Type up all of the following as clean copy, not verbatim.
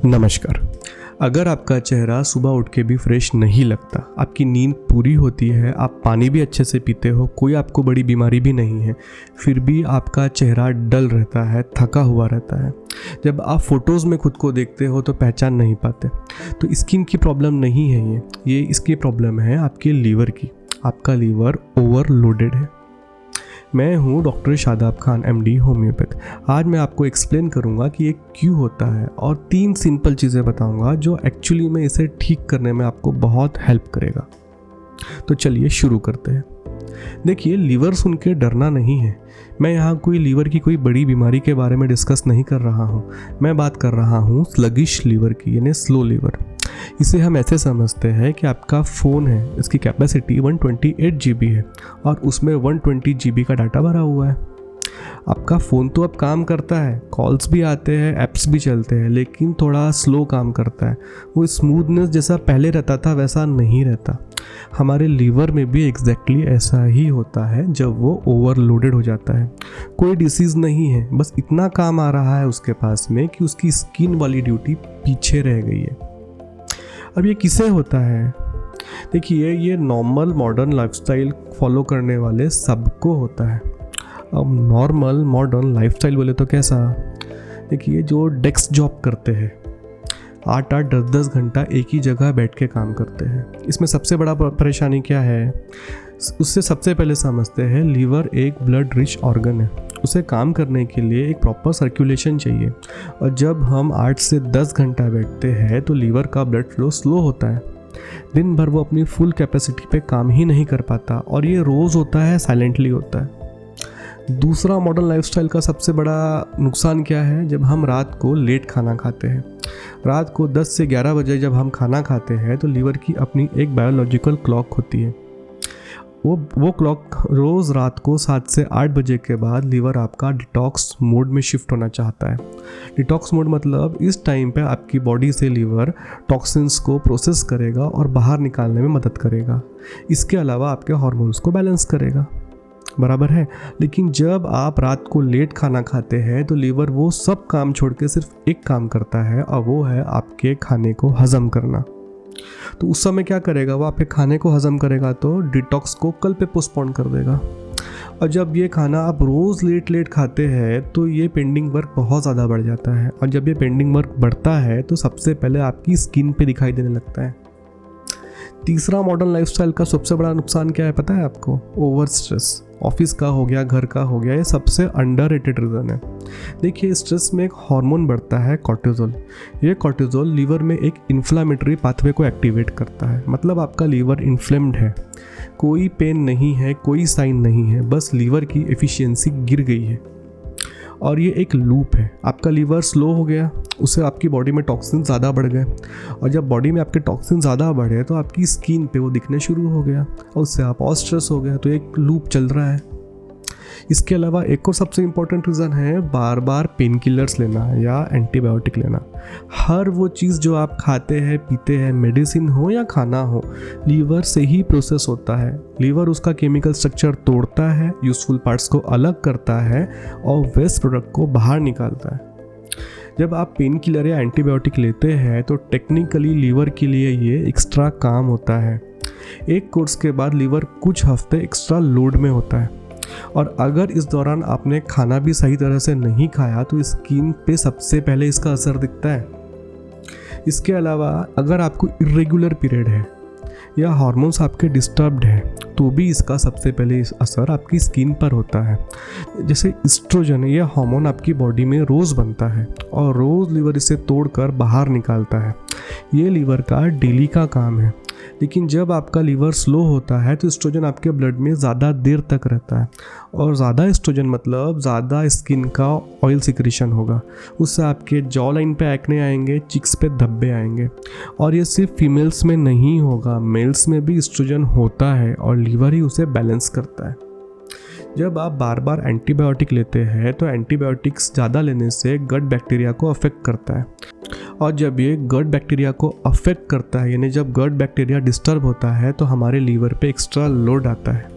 नमस्कार। अगर आपका चेहरा सुबह उठ के भी फ्रेश नहीं लगता, आपकी नींद पूरी होती है, आप पानी भी अच्छे से पीते हो, कोई आपको बड़ी बीमारी भी नहीं है, फिर भी आपका चेहरा डल रहता है, थका हुआ रहता है, जब आप फोटोज़ में खुद को देखते हो तो पहचान नहीं पाते, तो स्किन की प्रॉब्लम नहीं है ये इसकी प्रॉब्लम है आपके लीवर की। आपका लीवर ओवरलोडेड है। मैं हूं doctor Shadab Khan, MD homeopath. आज मैं आपको एक्सप्लेन करूंगा कि ये क्यों होता है और 3 सिंपल चीज़ें बताऊंगा जो एक्चुअली में इसे ठीक करने में आपको बहुत हेल्प करेगा। तो चलिए शुरू करते हैं। देखिए, लीवर सुन के डरना नहीं है। मैं यहाँ कोई लीवर की कोई बड़ी बीमारी के बारे में डिस्कस नहीं कर रहा हूँ। मैं बात कर रहा हूँ स्लगिश लीवर की, यानी स्लो लीवर। इसे हम ऐसे समझते हैं कि आपका फ़ोन है, इसकी कैपेसिटी 128 GB है और उसमें 120 GB का डाटा भरा हुआ है। आपका फ़ोन तो अब काम करता है, कॉल्स भी आते हैं, ऐप्स भी चलते हैं, लेकिन थोड़ा स्लो काम करता है। वो स्मूथनेस जैसा पहले रहता था वैसा नहीं रहता। हमारे लीवर में भी एग्जैक्टली ऐसा ही होता है जब वो ओवरलोडेड हो जाता है। कोई डिसीज़ नहीं है, बस इतना काम आ रहा है उसके पास में कि उसकी स्किन वाली ड्यूटी पीछे रह गई है। अब ये किसे होता है? देखिए, ये नॉर्मल मॉडर्न लाइफस्टाइल फॉलो करने वाले सबको होता है। अब नॉर्मल मॉडर्न लाइफस्टाइल बोले तो कैसा? देखिए, जो डेस्क जॉब करते हैं, 8-8, 10-10 घंटा एक ही जगह बैठ के काम करते हैं, इसमें सबसे बड़ा परेशानी क्या है? उससे सबसे पहले समझते हैं, लीवर एक ब्लड रिच ऑर्गन है। उसे काम करने के लिए एक प्रॉपर सर्कुलेशन चाहिए, और जब हम 8 से 10 घंटा बैठते हैं तो लीवर का ब्लड फ्लो स्लो होता है। दिन भर वो अपनी फुल कैपेसिटी पे काम ही नहीं कर पाता, और ये रोज़ होता है, साइलेंटली होता है। दूसरा मॉडर्न लाइफस्टाइल का सबसे बड़ा नुकसान क्या है? जब हम रात को लेट खाना खाते हैं, रात को 10 से 11 बजे जब हम खाना खाते हैं तो लीवर की अपनी एक बायोलॉजिकल क्लॉक होती है। वो क्लॉक रोज़ रात को 7 से 8 बजे के बाद लीवर आपका डिटॉक्स मोड में शिफ्ट होना चाहता है। डिटॉक्स मोड मतलब इस टाइम पे आपकी बॉडी से लीवर टॉक्सिन्स को प्रोसेस करेगा और बाहर निकालने में मदद करेगा। इसके अलावा आपके हार्मोन्स को बैलेंस करेगा, बराबर है। लेकिन जब आप रात को लेट खाना खाते हैं तो लीवर वो सब काम छोड़ के सिर्फ एक काम करता है, और वो है आपके खाने को हज़म करना। तो उस समय क्या करेगा? वो आपके खाने को हज़म करेगा तो डिटॉक्स को कल पे पोस्टपोन कर देगा। और जब ये खाना आप रोज़ लेट खाते हैं तो ये पेंडिंग वर्क बहुत ज़्यादा बढ़ जाता है, और जब ये पेंडिंग वर्क बढ़ता है तो सबसे पहले आपकी स्किन पे दिखाई देने लगता है। तीसरा मॉडर्न लाइफस्टाइल का सबसे बड़ा नुकसान क्या है पता है आपको? Over stress. ऑफिस का हो गया, घर का हो गया, ये सबसे अंडररेटेड रीज़न है। देखिए, स्ट्रेस में एक हार्मोन बढ़ता है कॉर्टिसोल। ये कॉर्टिसोल लीवर में एक इन्फ्लामेटरी पाथवे को एक्टिवेट करता है। मतलब आपका लीवर इन्फ्लेम्ड है, कोई पेन नहीं है, कोई साइन नहीं है, बस लीवर की एफिशिएंसी गिर गई है। और ये एक लूप है। आपका लीवर स्लो हो गया, उससे आपकी बॉडी में टॉक्सिन ज़्यादा बढ़ गए, और जब बॉडी में आपके टॉक्सिन ज़्यादा बढ़े तो आपकी स्किन पे वो दिखने शुरू हो गया, और उससे आप और स्ट्रेस हो गया। तो एक लूप चल रहा है। इसके अलावा एक और सबसे इम्पॉर्टेंट रीज़न है बार बार पेन किलर्स लेना या एंटीबायोटिक लेना। हर वो चीज़ जो आप खाते हैं, पीते हैं, मेडिसिन हो या खाना हो, लीवर से ही प्रोसेस होता है। लीवर उसका केमिकल स्ट्रक्चर तोड़ता है, यूजफुल पार्ट्स को अलग करता है और वेस्ट प्रोडक्ट को बाहर निकालता है। जब आप पेन किलर या एंटीबायोटिक लेते हैं तो टेक्निकली लीवर के लिए ये एक्स्ट्रा काम होता है। एक कोर्स के बाद लीवर कुछ हफ्ते एक्स्ट्रा लोड में होता है, और अगर इस दौरान आपने खाना भी सही तरह से नहीं खाया तो स्किन पे सबसे पहले इसका असर दिखता है। इसके अलावा अगर आपको इर्रेगुलर पीरियड है या हार्मोन्स आपके डिस्टर्ब्ड है तो भी इसका सबसे पहले असर आपकी स्किन पर होता है। जैसे एस्ट्रोजन, ये हार्मोन आपकी बॉडी में रोज़ बनता है और रोज़ लीवर इसे तोड़कर बाहर निकालता है। ये लीवर का डेली का काम है। लेकिन जब आपका लीवर स्लो होता है तो एस्ट्रोजन आपके ब्लड में ज़्यादा देर तक रहता है, और ज़्यादा एस्ट्रोजन मतलब ज़्यादा स्किन का ऑयल सिक्रीशन होगा। उससे आपके जॉ लाइन पे एक्ने आएंगे, चिक्स पे धब्बे आएंगे। और ये सिर्फ फीमेल्स में नहीं होगा, मेल्स में भी एस्ट्रोजन होता है और लीवर ही उसे बैलेंस करता है। जब आप बार बार एंटीबायोटिक लेते हैं तो एंटीबायोटिक्स ज़्यादा लेने से गट बैक्टीरिया को अफेक्ट करता है, और जब ये गट बैक्टीरिया को अफेक्ट करता है, यानी जब गट बैक्टीरिया डिस्टर्ब होता है तो हमारे लीवर पे एक्स्ट्रा लोड आता है,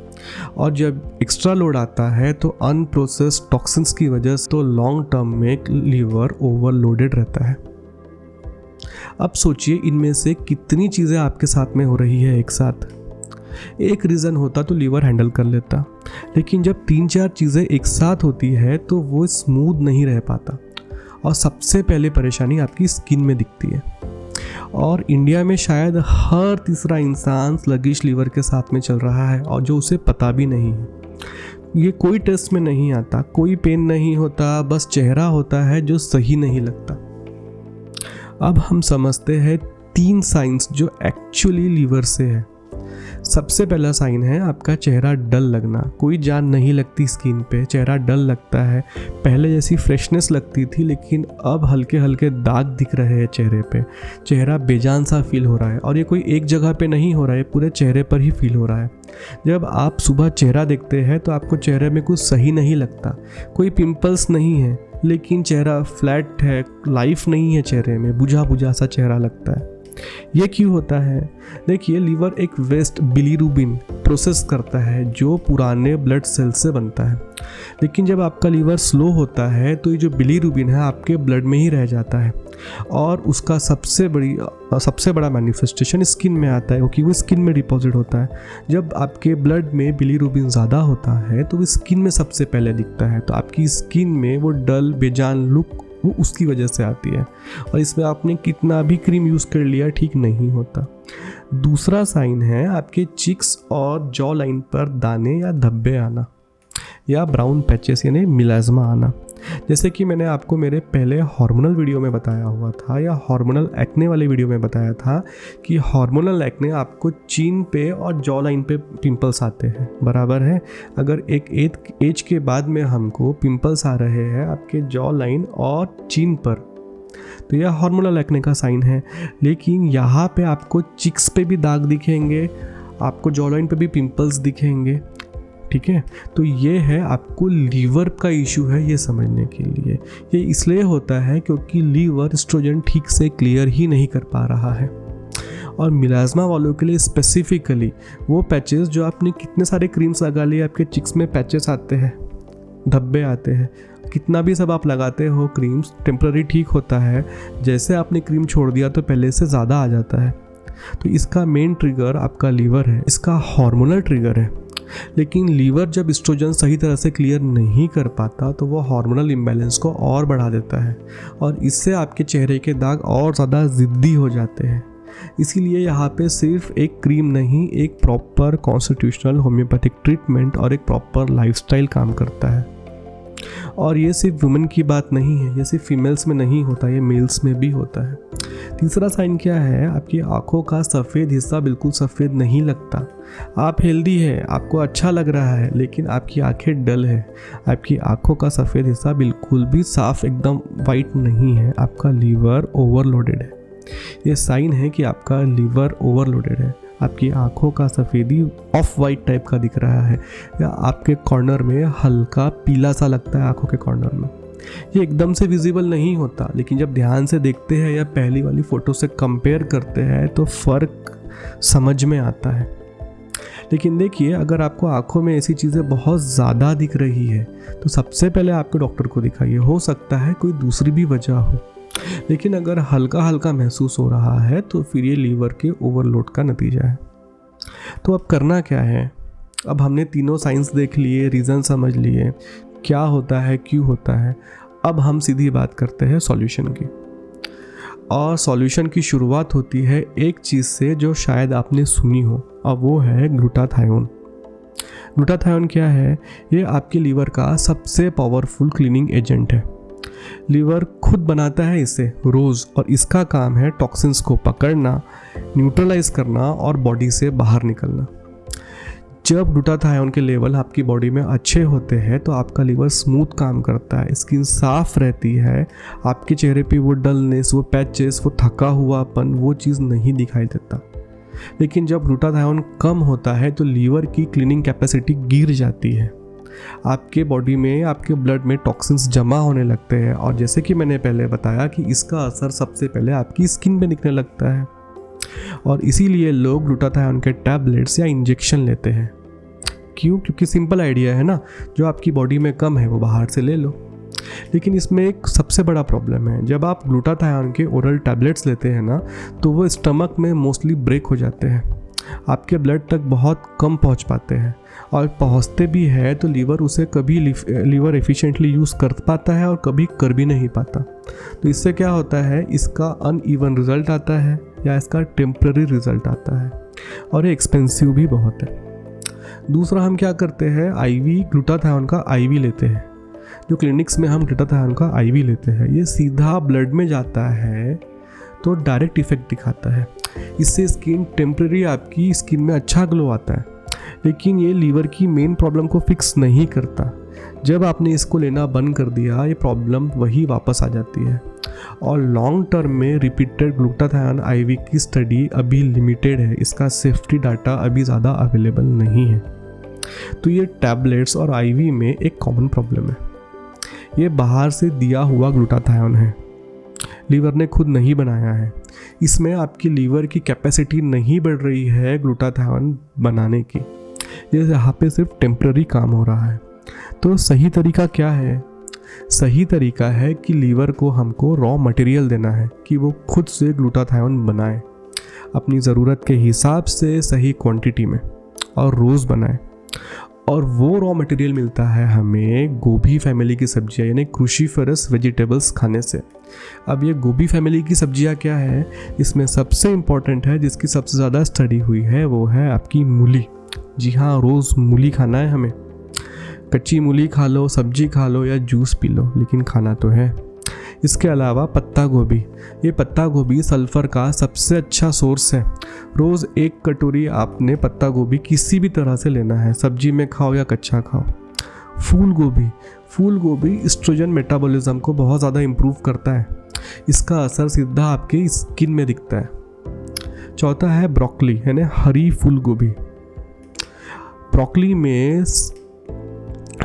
और जब एक्स्ट्रा लोड आता है तो अनप्रोसेस्ड टॉक्सिन्स की वजह से तो लॉन्ग टर्म में लीवर ओवरलोडेड रहता है। अब सोचिए इनमें से कितनी चीज़ें आपके साथ में हो रही है एक साथ। एक रीज़न होता तो लीवर हैंडल कर लेता, लेकिन जब 3-4 चीज़ें एक साथ होती है तो वो स्मूथ नहीं रह पाता। और सबसे पहले परेशानी आपकी स्किन में दिखती है। और इंडिया में शायद हर तीसरा इंसान स्लगिश लीवर के साथ में चल रहा है, और जो उसे पता भी नहीं है। ये कोई टेस्ट में नहीं आता, कोई पेन नहीं होता, बस चेहरा होता है जो सही नहीं लगता। अब हम समझते हैं 3 साइंस जो एक्चुअली लीवर से है। सबसे पहला साइन है आपका चेहरा डल लगना। कोई जान नहीं लगती स्किन पे, चेहरा डल लगता है। पहले जैसी फ्रेशनेस लगती थी, लेकिन अब हल्के हल्के दाग दिख रहे हैं चेहरे पे। चेहरा बेजान सा फील हो रहा है, और ये कोई एक जगह पे नहीं हो रहा है, पूरे चेहरे पर ही फील हो रहा है। जब आप सुबह चेहरा देखते हैं तो आपको चेहरे में कुछ सही नहीं लगता। कोई पिंपल्स नहीं है, लेकिन चेहरा फ्लैट है, लाइफ नहीं है चेहरे में, बुझा बुझा सा चेहरा लगता है। ये क्यों होता है? देखिए, लीवर एक वेस्ट बिलीरुबिन प्रोसेस करता है जो पुराने ब्लड सेल से बनता है। लेकिन जब आपका लीवर स्लो होता है तो ये जो बिलीरुबिन है आपके ब्लड में ही रह जाता है, और उसका सबसे बड़ा मैनिफेस्टेशन स्किन में आता है, क्योंकि वो स्किन में डिपॉजिट होता है। जब आपके ब्लड में बिलीरुबिन ज़्यादा होता है तो वो स्किन में सबसे पहले दिखता है। तो आपकी स्किन में वो डल बेजान लुक वो उसकी वजह से आती है, और इसमें आपने कितना भी क्रीम यूज़ कर लिया ठीक नहीं होता। दूसरा साइन है आपके चिक्स और जॉ लाइन पर दाने या धब्बे आना, या ब्राउन पैचेस यानी मिलाज्मा आना। जैसे कि मैंने आपको मेरे पहले हार्मोनल वीडियो में बताया हुआ था, या हार्मोनल एक्ने वाले वीडियो में बताया था कि हार्मोनल एक्ने आपको चीन पे और जॉ लाइन पे पिंपल्स आते हैं, बराबर है। अगर एक एज के बाद में हमको पिंपल्स आ रहे हैं आपके जॉ लाइन और चीन पर, तो यह हार्मोनल एक्ने का साइन है। लेकिन यहाँ पे आपको चिक्स पे भी दाग दिखेंगे, आपको जॉ लाइन पे भी पिंपल्स दिखेंगे, ठीक है। तो ये है आपको लीवर का इशू है, ये समझने के लिए। ये इसलिए होता है क्योंकि लीवर एस्ट्रोजन ठीक से क्लियर ही नहीं कर पा रहा है। और मिलाज्मा वालों के लिए स्पेसिफिकली वो पैचेस जो आपने कितने सारे क्रीम्स लगा लिए, आपके चिक्स में पैचेस आते हैं, धब्बे आते हैं, कितना भी सब आप लगाते हो क्रीम्स, टेम्पररी ठीक होता है। जैसे आपने क्रीम छोड़ दिया तो पहले से ज़्यादा आ जाता है। तो इसका मेन ट्रिगर आपका लीवर है, इसका हार्मोनल ट्रिगर है। लेकिन लीवर जब एस्ट्रोजन सही तरह से क्लियर नहीं कर पाता तो वो हार्मोनल इम्बैलेंस को और बढ़ा देता है, और इससे आपके चेहरे के दाग और ज़्यादा ज़िद्दी हो जाते हैं। इसीलिए यहाँ पे सिर्फ एक क्रीम नहीं, एक प्रॉपर कॉन्स्टिट्यूशनल होम्योपैथिक ट्रीटमेंट और एक प्रॉपर लाइफस्टाइल काम करता है। और ये सिर्फ वुमेन की बात नहीं है, ये सिर्फ फीमेल्स में नहीं होता, ये मेल्स में भी होता है। तीसरा साइन क्या है? आपकी आंखों का सफ़ेद हिस्सा बिल्कुल सफ़ेद नहीं लगता। आप हेल्दी है, आपको अच्छा लग रहा है, लेकिन आपकी आंखें डल है। आपकी आंखों का सफ़ेद हिस्सा बिल्कुल भी साफ एकदम वाइट नहीं है, आपका लीवर ओवरलोडेड है। ये साइन है कि आपका लीवर ओवरलोडेड है। आपकी आंखों का सफ़ेदी ऑफ वाइट टाइप का दिख रहा है, या आपके कॉर्नर में हल्का पीला सा लगता है आंखों के कॉर्नर में। ये एकदम से विजिबल नहीं होता, लेकिन जब ध्यान से देखते हैं या पहली वाली फ़ोटो से कंपेयर करते हैं तो फ़र्क समझ में आता है। लेकिन देखिए, अगर आपको आंखों में ऐसी चीज़ें बहुत ज़्यादा दिख रही है तो सबसे पहले आपके डॉक्टर को दिखाइए। हो सकता है कोई दूसरी भी वजह हो, लेकिन अगर हल्का हल्का महसूस हो रहा है तो फिर ये लीवर के ओवरलोड का नतीजा है। तो अब करना क्या है? अब हमने तीनों साइंस देख लिए, रीज़न समझ लिए, क्या होता है, क्यों होता है। अब हम सीधी बात करते हैं सॉल्यूशन की। और सॉल्यूशन की शुरुआत होती है एक चीज़ से जो शायद आपने सुनी हो, और वो है ग्लूटाथायोन। ग्लूटाथायोन क्या है? ये आपके लीवर का सबसे पावरफुल क्लीनिंग एजेंट है। लीवर खुद बनाता है इसे रोज़, और इसका काम है टॉक्सिन्स को पकड़ना, न्यूट्रलाइज करना और बॉडी से बाहर निकलना। जब ग्लूटाथायोन के लेवल आपकी बॉडी में अच्छे होते हैं तो आपका लीवर स्मूथ काम करता है, स्किन साफ रहती है, आपके चेहरे पे वो डलनेस, वो पैचेस, वो थका हुआपन, वो चीज़ नहीं दिखाई देता। लेकिन जब ग्लूटाथायोन कम होता है तो लीवर की क्लीनिंग कैपेसिटी गिर जाती है। आपके बॉडी में, आपके ब्लड में टॉक्सिन्स जमा होने लगते हैं, और जैसे कि मैंने पहले बताया कि इसका असर सबसे पहले आपकी स्किन पे दिखने लगता है। और इसीलिए लोग ग्लूटाथायोन के टैबलेट्स या इंजेक्शन लेते हैं। क्यों? क्योंकि सिंपल आइडिया है ना, जो आपकी बॉडी में कम है वो बाहर से ले लो। लेकिन इसमें एक सबसे बड़ा प्रॉब्लम है, जब आप ग्लूटाथायोन के ओरल टैबलेट्स लेते हैं ना, तो वो स्टमक में मोस्टली ब्रेक हो जाते हैं, आपके ब्लड तक बहुत कम पहुंच पाते हैं, और पहुंचते भी है तो लीवर उसे कभी लीवर एफिशिएंटली यूज़ कर पाता है और कभी कर भी नहीं पाता। तो इससे क्या होता है, इसका अनइवन रिजल्ट आता है या इसका टेम्पररी रिजल्ट आता है, और ये एक्सपेंसिव भी बहुत है। दूसरा, हम क्या करते हैं, आईवी ग्लूटाथायोन का आईवी लेते हैं। जो क्लिनिक्स में हम ग्लूटाथायोन का आईवी लेते हैं, ये सीधा ब्लड में जाता है तो डायरेक्ट इफेक्ट दिखाता है। इससे स्किन टेम्पररी आपकी स्किन में अच्छा ग्लो आता है, लेकिन ये लीवर की मेन प्रॉब्लम को फिक्स नहीं करता। जब आपने इसको लेना बंद कर दिया, ये प्रॉब्लम वही वापस आ जाती है। और लॉन्ग टर्म में रिपीटेड ग्लूटाथायोन आईवी की स्टडी अभी लिमिटेड है, इसका सेफ्टी डाटा अभी ज़्यादा अवेलेबल नहीं है। तो ये टैबलेट्स और आईवी में एक कॉमन प्रॉब्लम है। ये बाहर से दिया हुआ ग्लूटाथायोन है, लीवर ने खुद नहीं बनाया है। इसमें आपकी लीवर की कैपेसिटी नहीं बढ़ रही है ग्लूटाथायोन बनाने की, ये यहाँ पे सिर्फ टेम्पररी काम हो रहा है। तो सही तरीका क्या है? सही तरीका है कि लीवर को हमको रॉ मटेरियल देना है कि वो खुद से ग्लूटाथायोन बनाए, अपनी ज़रूरत के हिसाब से सही क्वांटिटी में, और रोज़ बनाए। और वो रॉ मटेरियल मिलता है हमें गोभी फैमिली की सब्जियां, यानी क्रूसीफेरस वेजिटेबल्स खाने से। अब ये गोभी फैमिली की सब्जियां क्या है, इसमें सबसे इम्पॉर्टेंट है, जिसकी सबसे ज़्यादा स्टडी हुई है, वो है आपकी मूली। जी हाँ, रोज़ मूली खाना है हमें। कच्ची मूली खा लो, सब्जी खा लो या जूस पी लो, लेकिन खाना तो है। इसके अलावा पत्ता गोभी, ये पत्ता गोभी सल्फ़र का सबसे अच्छा सोर्स है। रोज़ 1 कटोरी आपने पत्ता गोभी किसी भी तरह से लेना है, सब्जी में खाओ या कच्चा खाओ। फूल गोभी एस्ट्रोजन मेटाबॉलिज्म को बहुत ज़्यादा इम्प्रूव करता है, इसका असर सीधा आपके स्किन में दिखता है। चौथा है ब्रोकली, यानी हरी फूल गोभी।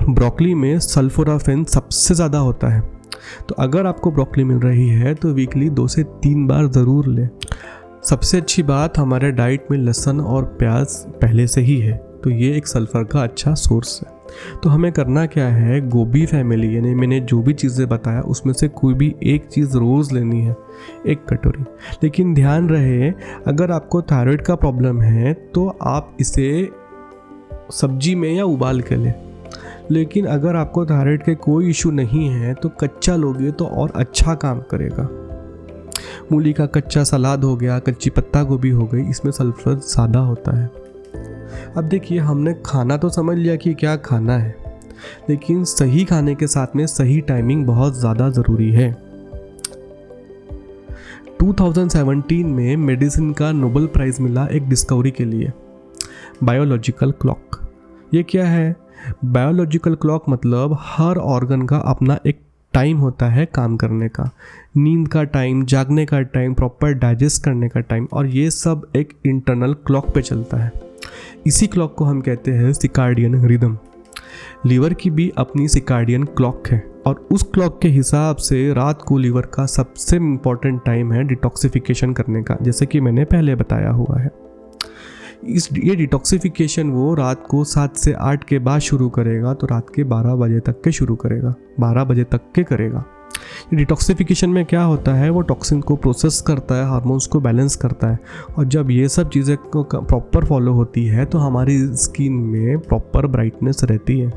ब्रोकली में सल्फोराफेन सबसे ज़्यादा होता है, तो अगर आपको ब्रोकली मिल रही है तो वीकली 2 से 3 बार ज़रूर लें। सबसे अच्छी बात, हमारे डाइट में लहसुन और प्याज पहले से ही है, तो ये एक सल्फ़र का अच्छा सोर्स है। तो हमें करना क्या है, गोभी फैमिली, यानी मैंने जो भी चीज़ें बताया उसमें से कोई भी एक चीज़ रोज़ लेनी है, 1 कटोरी। लेकिन ध्यान रहे, अगर आपको थायराइड का प्रॉब्लम है तो आप इसे सब्जी में या उबाल के लें। लेकिन अगर आपको थायराइड के कोई इशू नहीं है तो कच्चा लोगे तो और अच्छा काम करेगा। मूली का कच्चा सलाद हो गया, कच्ची पत्ता गोभी हो गई, इसमें सल्फर ज़्यादा होता है। अब देखिए, हमने खाना तो समझ लिया कि क्या खाना है, लेकिन सही खाने के साथ में सही टाइमिंग बहुत ज़्यादा ज़रूरी है। 2017 में मेडिसिन का नोबेल प्राइज़ मिला एक डिस्कवरी के लिए, बायोलॉजिकल क्लॉक। ये क्या है? बायोलॉजिकल क्लॉक मतलब हर ऑर्गन का अपना एक टाइम होता है काम करने का, नींद का टाइम, जागने का टाइम, प्रॉपर डाइजेस्ट करने का टाइम, और ये सब एक इंटरनल क्लॉक पे चलता है। इसी क्लॉक को हम कहते हैं सिकार्डियन रिदम। लीवर की भी अपनी सिकार्डियन क्लॉक है, और उस क्लॉक के हिसाब से रात को लीवर का सबसे इम्पॉर्टेंट टाइम है डिटॉक्सिफिकेशन करने का, जैसे कि मैंने पहले बताया हुआ है। ये डिटॉक्सिफिकेशन वो रात को 7 से 8 के बाद शुरू करेगा, तो रात के 12 बजे तक के शुरू करेगा, 12 बजे तक के करेगा। डिटॉक्सिफिकेशन में क्या होता है, वो टॉक्सिन को प्रोसेस करता है, हार्मोन्स को बैलेंस करता है, और जब ये सब चीज़ें प्रॉपर फॉलो होती है तो हमारी स्किन में प्रॉपर ब्राइटनेस रहती है।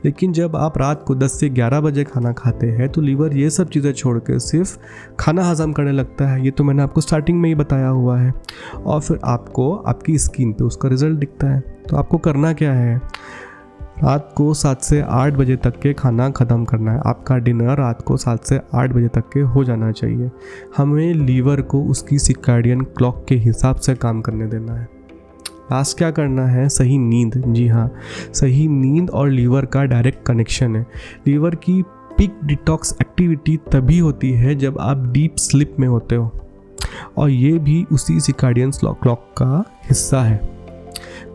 लेकिन जब आप रात को 10 से 11 बजे खाना खाते हैं तो लीवर ये सब चीज़ें छोड़ के सिर्फ खाना हजम करने लगता है। ये तो मैंने आपको स्टार्टिंग में ही बताया हुआ है, और फिर आपको आपकी स्किन पे उसका रिजल्ट दिखता है। तो आपको करना क्या है, रात को 7 से 8 बजे तक के खाना ख़त्म करना है। आपका डिनर रात को 7 से 8 बजे तक के हो जाना चाहिए। हमें लीवर को उसकी सिकार्डियन क्लॉक के हिसाब से काम करने देना है। लास्ट क्या करना है, सही नींद। जी हाँ, सही नींद और लीवर का डायरेक्ट कनेक्शन है। लीवर की पीक डिटॉक्स एक्टिविटी तभी होती है जब आप डीप स्लीप में होते हो, और ये भी उसी सिकार्डियन क्लॉक का हिस्सा है।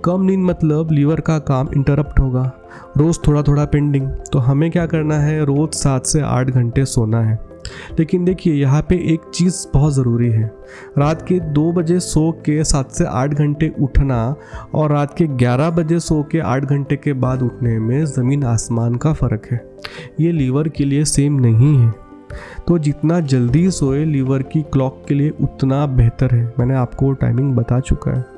कम नींद मतलब लीवर का काम इंटरप्ट होगा, रोज़ थोड़ा थोड़ा पेंडिंग। तो हमें क्या करना है, रोज़ 7 से 8 घंटे सोना है। लेकिन देखिए, यहाँ पे एक चीज़ बहुत ज़रूरी है, रात के 2 बजे सो के 7 से 8 घंटे उठना और रात के 11 बजे सो के 8 घंटे के बाद उठने में ज़मीन आसमान का फ़र्क है। ये लीवर के लिए सेम नहीं है। तो जितना जल्दी सोए लीवर की क्लॉक के लिए उतना बेहतर है। मैंने आपको टाइमिंग बता चुका है।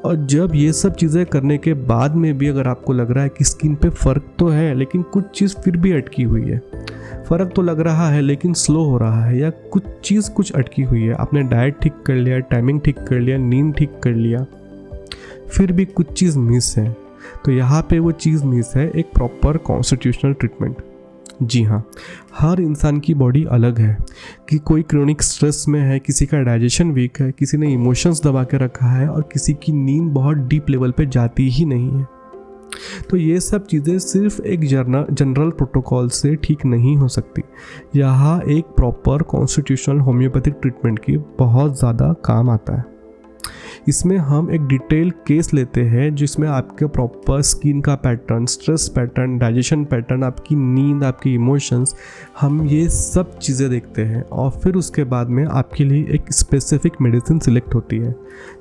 और जब ये सब चीज़ें करने के बाद में भी अगर आपको लग रहा है कि स्किन पे फ़र्क तो है लेकिन कुछ चीज़ फिर भी अटकी हुई है, फ़र्क तो लग रहा है लेकिन स्लो हो रहा है, या कुछ अटकी हुई है, आपने डाइट ठीक कर लिया, टाइमिंग ठीक कर लिया, नींद ठीक कर लिया, फिर भी कुछ चीज़ मिस है, तो यहाँ पे वो चीज़ मिस है एक प्रॉपर कॉन्स्टिट्यूशनल ट्रीटमेंट। जी हाँ, हर इंसान की बॉडी अलग है कि कोई क्रोनिक स्ट्रेस में है, किसी का डाइजेशन वीक है, किसी ने इमोशंस दबा के रखा है और किसी की नींद बहुत डीप लेवल पे जाती ही नहीं है। तो ये सब चीज़ें सिर्फ एक जनरल प्रोटोकॉल से ठीक नहीं हो सकती। यहाँ एक प्रॉपर कॉन्स्टिट्यूशनल होम्योपैथिक ट्रीटमेंट की बहुत ज़्यादा काम आता है। इसमें हम एक डिटेल केस लेते हैं जिसमें आपके प्रॉपर स्किन का pattern, stress pattern, digestion pattern, आपकी नींद, आपके इमोशंस, हम ये सब चीज़ें देखते हैं और फिर उसके बाद में आपके लिए एक स्पेसिफिक मेडिसिन सिलेक्ट होती है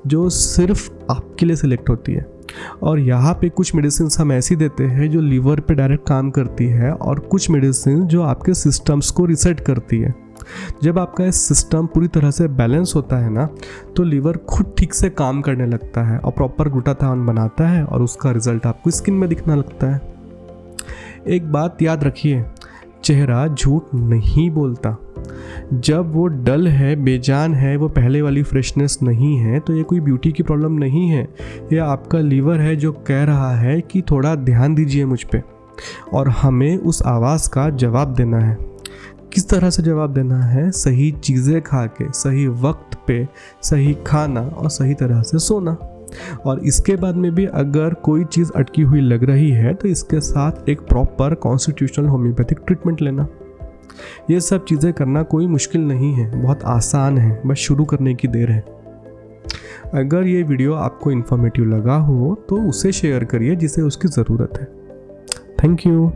जो सिर्फ आपके लिए सिलेक्ट होती है। और यहाँ पे कुछ मेडिसिन हम ऐसी देते हैं जो लीवर पे डायरेक्ट काम करती है और कुछ मेडिसिन जो आपके सिस्टम्स को रीसेट करती है। जब आपका सिस्टम पूरी तरह से बैलेंस होता है ना, तो लीवर खुद ठीक से काम करने लगता है और प्रॉपर ग्लूटाथायोन बनाता है और उसका रिजल्ट आपको स्किन में दिखने लगता है। एक बात याद रखिए, चेहरा झूठ नहीं बोलता। जब वो डल है, बेजान है, वो पहले वाली फ्रेशनेस नहीं है, तो ये कोई ब्यूटी की प्रॉब्लम नहीं है। ये आपका लीवर है जो कह रहा है कि थोड़ा ध्यान दीजिए मुझ पे, और हमें उस आवाज़ का जवाब देना है। किस तरह से जवाब देना है? सही चीज़ें खा के, सही वक्त पे, सही खाना और सही तरह से सोना। और इसके बाद में भी अगर कोई चीज़ अटकी हुई लग रही है तो इसके साथ एक प्रॉपर कॉन्स्टिट्यूशनल होम्योपैथिक ट्रीटमेंट लेना। ये सब चीज़ें करना कोई मुश्किल नहीं है, बहुत आसान है, बस शुरू करने की देर है। अगर ये वीडियो आपको इन्फॉर्मेटिव लगा हो तो उसे शेयर करिए जिसे उसकी ज़रूरत है। Thank you.